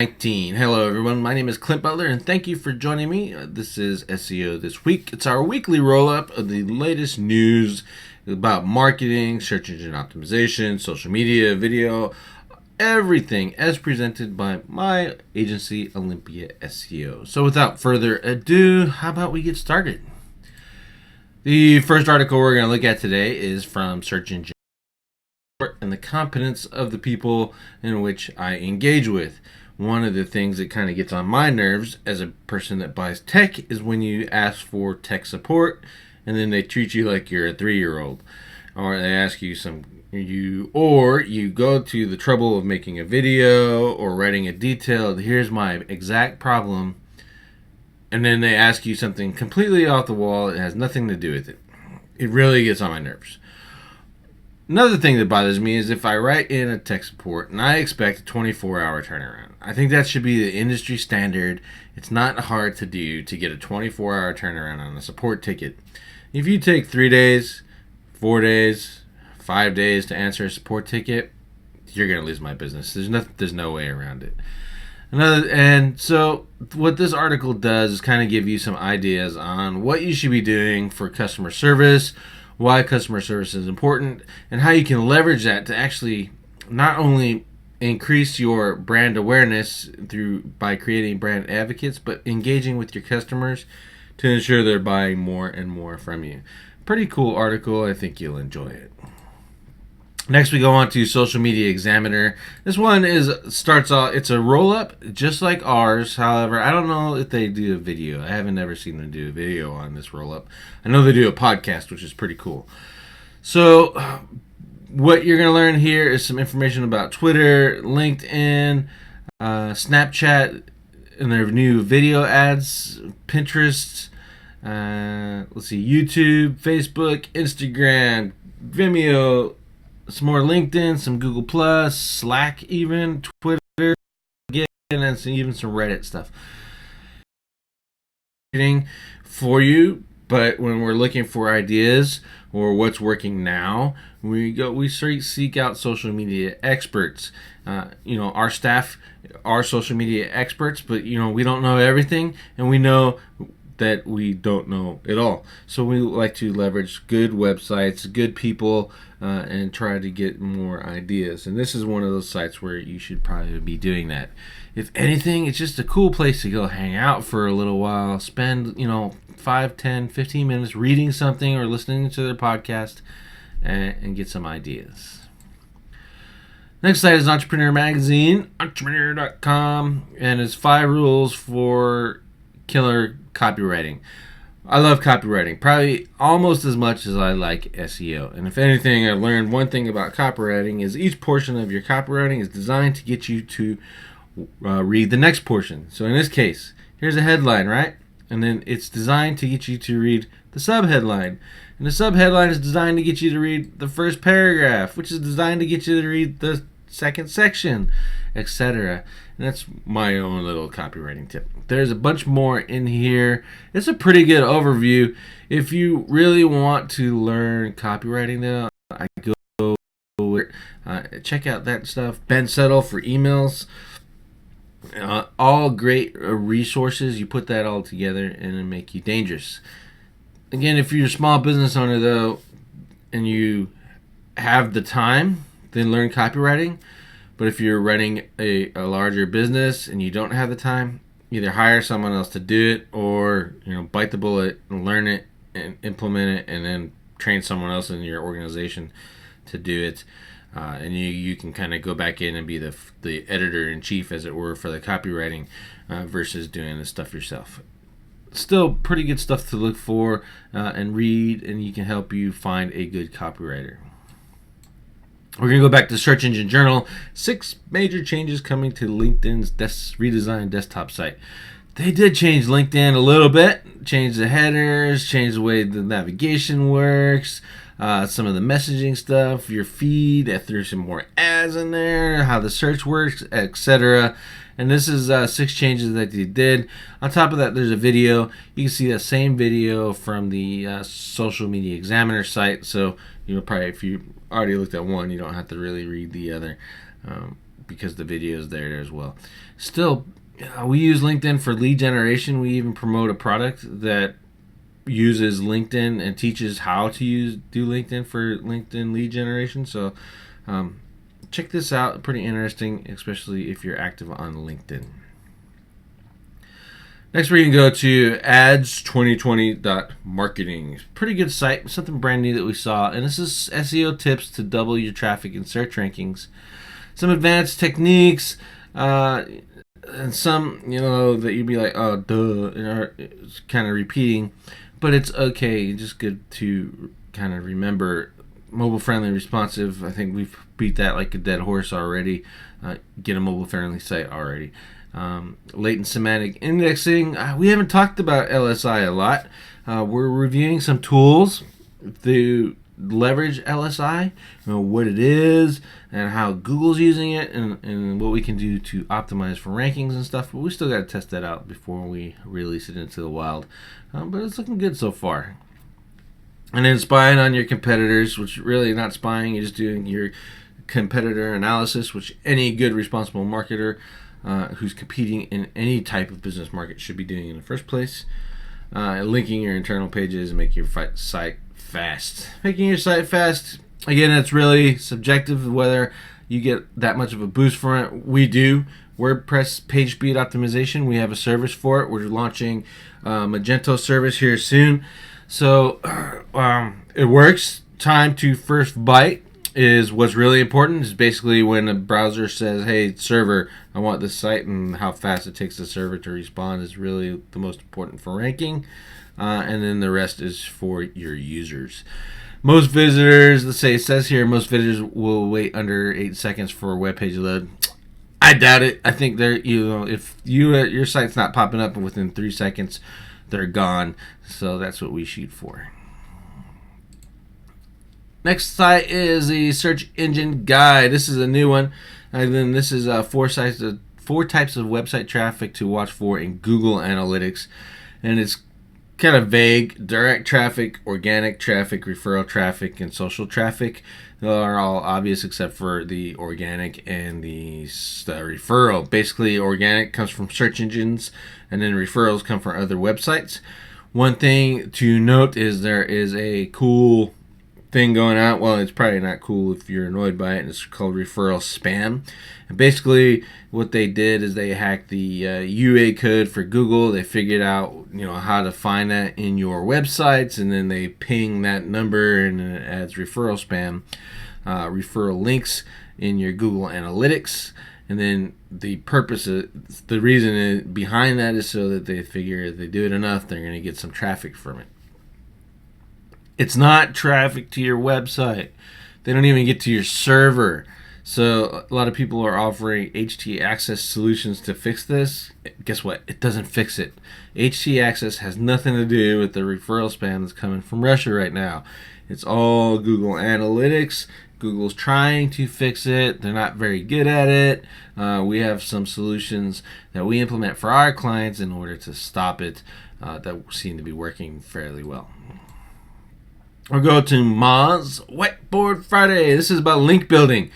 EP19. Hello everyone, my name is Clint Butler and thank you for joining me. This is SEO This Week. It's our weekly roll-up of the latest news about marketing, search engine optimization, social media, video, everything as presented by my agency, Olympia SEO. So without further ado, how about we get started? The first article we're going to look at today is from Search Engine and the competence of the people in which I engage with. One of the things that kind of gets on my nerves as a person that buys tech is when you ask for tech support and then they treat you like you're a 3-year-old, or they ask you you go to the trouble of making a video or writing a detailed here's my exact problem, and then they ask you something completely off the wall. It has nothing to do with it. It really gets on my nerves. Another thing that bothers me is if I write in a tech support and I expect a 24-hour turnaround. I think that should be the industry standard. It's not hard to do to get a 24-hour turnaround on a support ticket. If you take 3 days, 4 days, 5 days to answer a support ticket, you're going to lose my business. There's no way around it. And so what this article does is kind of give you some ideas on what you should be doing for customer service, why customer service is important, and how you can leverage that to actually not only increase your brand awareness by creating brand advocates, but engaging with your customers to ensure they're buying more and more from you. Pretty cool article. I think you'll enjoy it. Next, we go on to Social Media Examiner. This one starts off. It's a roll-up, just like ours. However, I don't know if they do a video. I haven't ever seen them do a video on this roll-up. I know they do a podcast, which is pretty cool. So, what you're going to learn here is some information about Twitter, LinkedIn, Snapchat, and their new video ads, Pinterest. Let's see, YouTube, Facebook, Instagram, Vimeo. Some more LinkedIn, some Google Plus, Slack, even Twitter, and then even some Reddit stuff for you. But when we're looking for ideas or what's working now, we seek out social media experts. Our staff are social media experts, but we don't know everything, and we know that we don't know it all. So we like to leverage good websites, good people, and try to get more ideas. And this is one of those sites where you should probably be doing that. If anything, it's just a cool place to go hang out for a little while, spend 5, 10, 15 minutes reading something or listening to their podcast, and get some ideas. Next site is Entrepreneur Magazine, entrepreneur.com, and it's 5 rules for killer copywriting. I love copywriting, probably almost as much as I like SEO. And if anything, I've learned one thing about copywriting is each portion of your copywriting is designed to get you to read the next portion. So in this case, here's a headline, right? And then it's designed to get you to read the subheadline. And the subheadline is designed to get you to read the first paragraph, which is designed to get you to read the second section, etc. And that's my own little copywriting tip. There's a bunch more in here. It's a pretty good overview. If you really want to learn copywriting, though, I go check out that stuff. Ben Settle for emails. All great resources. You put that all together and it'll make you dangerous. Again, if you're a small business owner, though, and you have the time, then learn copywriting. But if you're running a larger business and you don't have the time, either hire someone else to do it or bite the bullet and learn it and implement it and then train someone else in your organization to do it. And you can kind of go back in and be the editor-in-chief, as it were, for the copywriting versus doing this stuff yourself. Still pretty good stuff to look for and read, and you can help you find a good copywriter. We're going to go back to Search Engine Journal. 6 major changes coming to LinkedIn's redesigned desktop site. They did change LinkedIn a little bit, change the headers, change the way the navigation works. some of the messaging stuff, your feed, if there's some more ads in there, how the search works, etc. And this is 6 changes that they did. On top of that, there's a video. You can see the same video from the Social Media Examiner site. So probably, if you already looked at one, you don't have to really read the other, because the video is there as well. Still, we use LinkedIn for lead generation. We even promote a product that uses LinkedIn and teaches how to do LinkedIn for LinkedIn lead generation. So check this out. Pretty interesting, especially if you're active on LinkedIn. Next, we can go to ads2020.marketing. Pretty good site, something brand new that we saw. And this is SEO tips to double your traffic in search rankings. Some advanced techniques, and some, that you'd be like, oh, duh, and it's kind of repeating. But it's okay, just good to kind of remember. Mobile friendly, responsive. I think we've beat that like a dead horse already. Get a mobile friendly site already. Latent semantic indexing. We haven't talked about LSI a lot. We're reviewing some tools to leverage LSI, what it is and how Google's using it, and what we can do to optimize for rankings and stuff. But we still got to test that out before we release it into the wild. But it's looking good so far. And then spying on your competitors, which really not spying, you're just doing your competitor analysis, which any good responsible marketer who's competing in any type of business market should be doing in the first place. Linking your internal pages and making your site fast. Making your site fast, again, it's really subjective whether you get that much of a boost from it. We do. WordPress page speed optimization, we have a service for it. We're launching Magento service here soon. So it works. Time to first byte is what's really important. Is basically when a browser says, hey, server, I want this site, and how fast it takes the server to respond is really the most important for ranking. And then the rest is for your users. Most visitors, let's say it says here, most visitors will wait under 8 seconds for a web page load. I doubt it. I think they're, if your site's not popping up within 3 seconds, they're gone. So that's what we shoot for. Next site is the Search Engine Guide. This is a new one. And then this is 4 types of website traffic to watch for in Google Analytics. And it's kind of vague. Direct traffic, organic traffic, referral traffic, and social traffic. They are all obvious except for the organic and the referral. Basically, organic comes from search engines, and then referrals come from other websites. One thing to note is there is a cool thing going out. Well, it's probably not cool if you're annoyed by it, and it's called referral spam. And basically what they did is they hacked the UA code for Google. They figured out how to find that in your websites, and then they ping that number, and it adds referral spam, referral links in your Google Analytics. And then the reason behind that is so that they figure if they do it enough, they're going to get some traffic from it. It's not traffic to your website. They don't even get to your server. So a lot of people are offering HT Access solutions to fix this. Guess what? It doesn't fix it. HT Access has nothing to do with the referral spam that's coming from Russia right now. It's all Google Analytics. Google's trying to fix it. They're not very good at it. We have some solutions that we implement for our clients in order to stop it that seem to be working fairly well. We'll go to Moz Whiteboard Friday. This is about link building.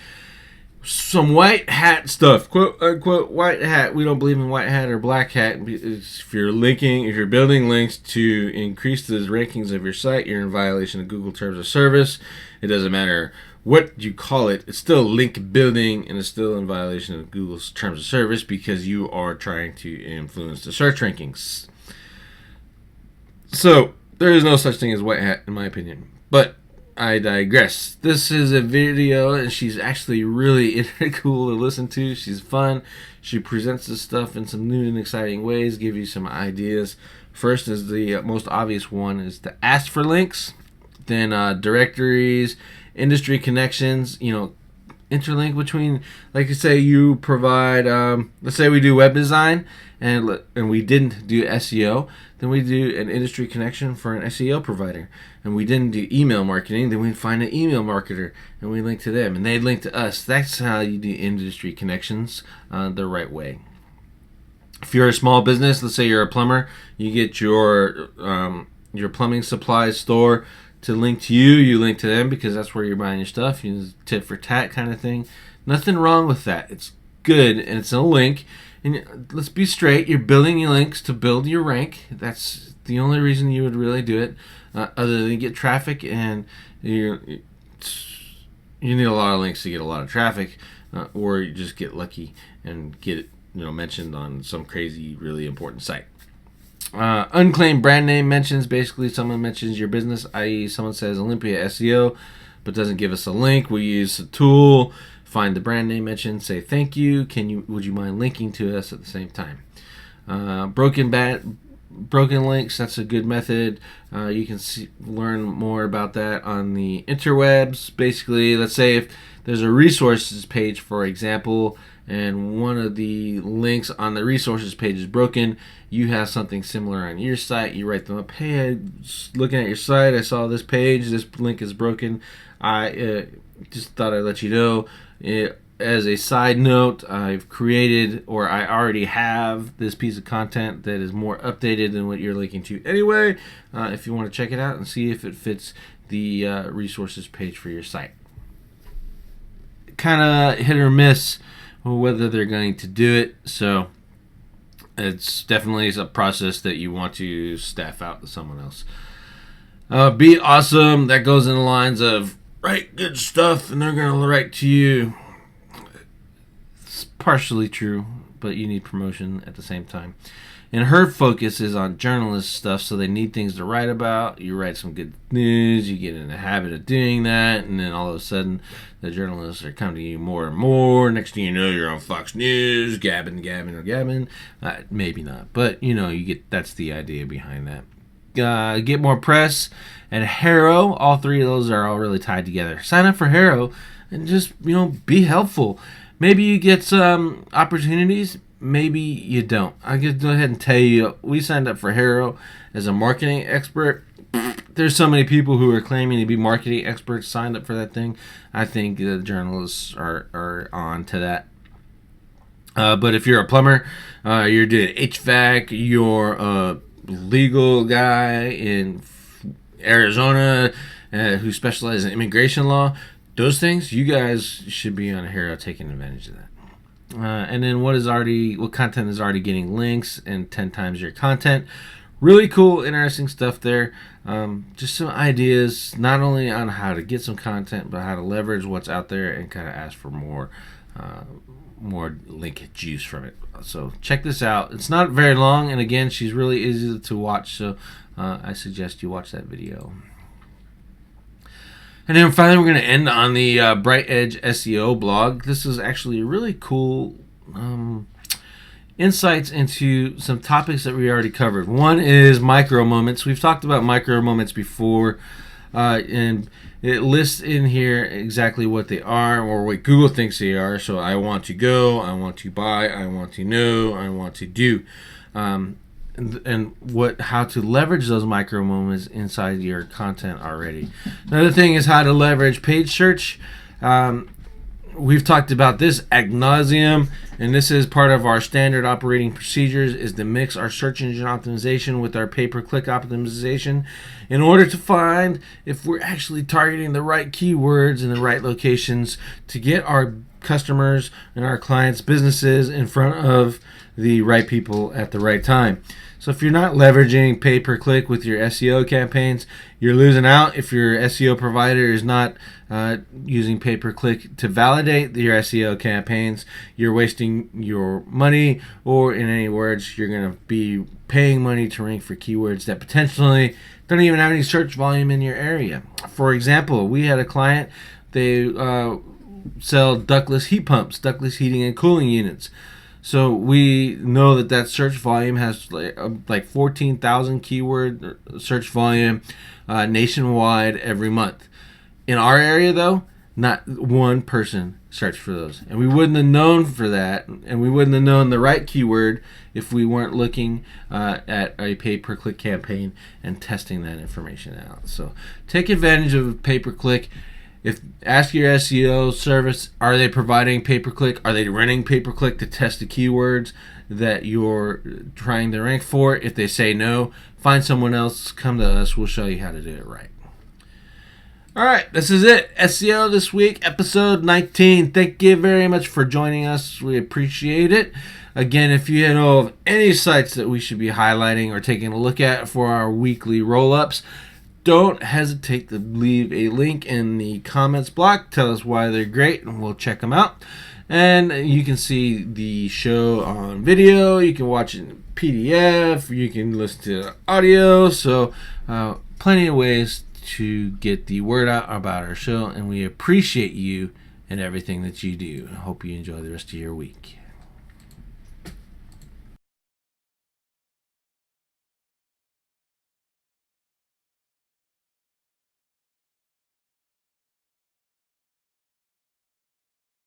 Some white hat stuff, quote unquote white hat. We don't believe in white hat or black hat. If you're building links to increase the rankings of your site, you're in violation of Google Terms of Service. It doesn't matter what you call it. It's still link building, and it's still in violation of Google's Terms of Service because you are trying to influence the search rankings. So there is no such thing as white hat, in my opinion. But I digress. This is a video, and she's actually really cool to listen to. She's fun. She presents this stuff in some new and exciting ways, give you some ideas. First is the most obvious one is to ask for links. Then directories, industry connections. interlink between, like you say, you provide, let's say we do web design and we didn't do SEO, then we do an industry connection for an SEO provider. And we didn't do email marketing, then we'd find an email marketer and we link to them and they'd link to us. That's how you do industry connections the right way. If you're a small business, let's say you're a plumber, you get your plumbing supplies store to link to you. You link to them because that's where you're buying your stuff. You use tit for tat kind of thing. Nothing wrong with that. It's good and it's a link. And let's be straight. You're building your links to build your rank. That's the only reason you would really do it, other than get traffic. And you need a lot of links to get a lot of traffic, or you just get lucky and get it mentioned on some crazy, really important site. Unclaimed brand name mentions, basically someone mentions your business, i.e. someone says Olympia SEO, but doesn't give us a link. We use a tool, find the brand name mentioned, say thank you, would you mind linking to us at the same time. Broken links, that's a good method. You can learn more about that on the interwebs. Basically, let's say if there's a resources page, for example, and one of the links on the resources page is broken, you have something similar on your site, you write them up, hey, I was looking at your site, I saw this page, this link is broken, I just thought I'd let you know. As a side note, I've created, or I already have, this piece of content that is more updated than what you're linking to anyway, if you want to check it out and see if it fits the resources page for your site. Kind of hit or miss whether they're going to do it, so it's definitely a process that you want to staff out to someone else. Be awesome, that goes in the lines of write good stuff and they're going to write to you. It's partially true, but you need promotion at the same time. And her focus is on journalist stuff, so they need things to write about. You write some good news, you get in the habit of doing that, and then all of a sudden the journalists are coming to you more and more. Next thing you know, you're on Fox News, gabbing. Maybe not, but that's the idea behind that. Get more press and Harrow. All three of those are all really tied together. Sign up for Harrow and just be helpful. Maybe you get some opportunities, maybe you don't. I can go ahead and tell you, we signed up for Harrow as a marketing expert. There's so many people who are claiming to be marketing experts signed up for that thing. I think the journalists are on to that. But if you're a plumber, you're doing HVAC, you're a legal guy in Arizona who specializes in immigration law, those things, you guys should be on Harrow taking advantage of that. And then what content is already getting links and 10 times your content. Really cool, interesting stuff there. Just some ideas, not only on how to get some content, but how to leverage what's out there and kind of ask for more link juice from it. So check this out. It's not very long, and again, she's really easy to watch, so I suggest you watch that video. And then finally, we're going to end on the Bright Edge SEO blog. This is actually really cool insights into some topics that we already covered. One is micro moments. We've talked about micro moments before, and it lists in here exactly what they are or what Google thinks they are. So I want to go, I want to buy, I want to know, I want to do. And how to leverage those micro moments inside your content already. Another thing is how to leverage page search. We've talked about this ad nauseum, and this is part of our standard operating procedures, is to mix our search engine optimization with our pay-per-click optimization in order to find if we're actually targeting the right keywords in the right locations to get our customers and our clients' businesses in front of the right people at the right time. So if you're not leveraging pay-per-click with your SEO campaigns, you're losing out. If your SEO provider is not using pay-per-click to validate your SEO campaigns, you're wasting your money, or in any words, you're going to be paying money to rank for keywords that potentially don't even have any search volume in your area. For example, we had a client, they sell ductless heat pumps, ductless heating and cooling units. So we know that search volume has like 14,000 keyword search volume nationwide every month. In our area, though, Not one person searched for those. And we wouldn't have known for that, and we wouldn't have known the right keyword if we weren't looking at a pay-per-click campaign and testing that information out. So take advantage of pay-per-click. Ask your SEO service, are they providing pay-per-click? Are they running pay-per-click to test the keywords that you're trying to rank for? If they say no, find someone else, come to us, we'll show you how to do it right. All right, this is it. SEO This Week, episode 19. Thank you very much for joining us. We appreciate it. Again, if you know of any sites that we should be highlighting or taking a look at for our weekly roll-ups, don't hesitate to leave a link in the comments block. Tell us why they're great, and we'll check them out. And you can see the show on video. You can watch it in PDF. You can listen to audio. So plenty of ways to get the word out about our show, and we appreciate you and everything that you do. I hope you enjoy the rest of your week.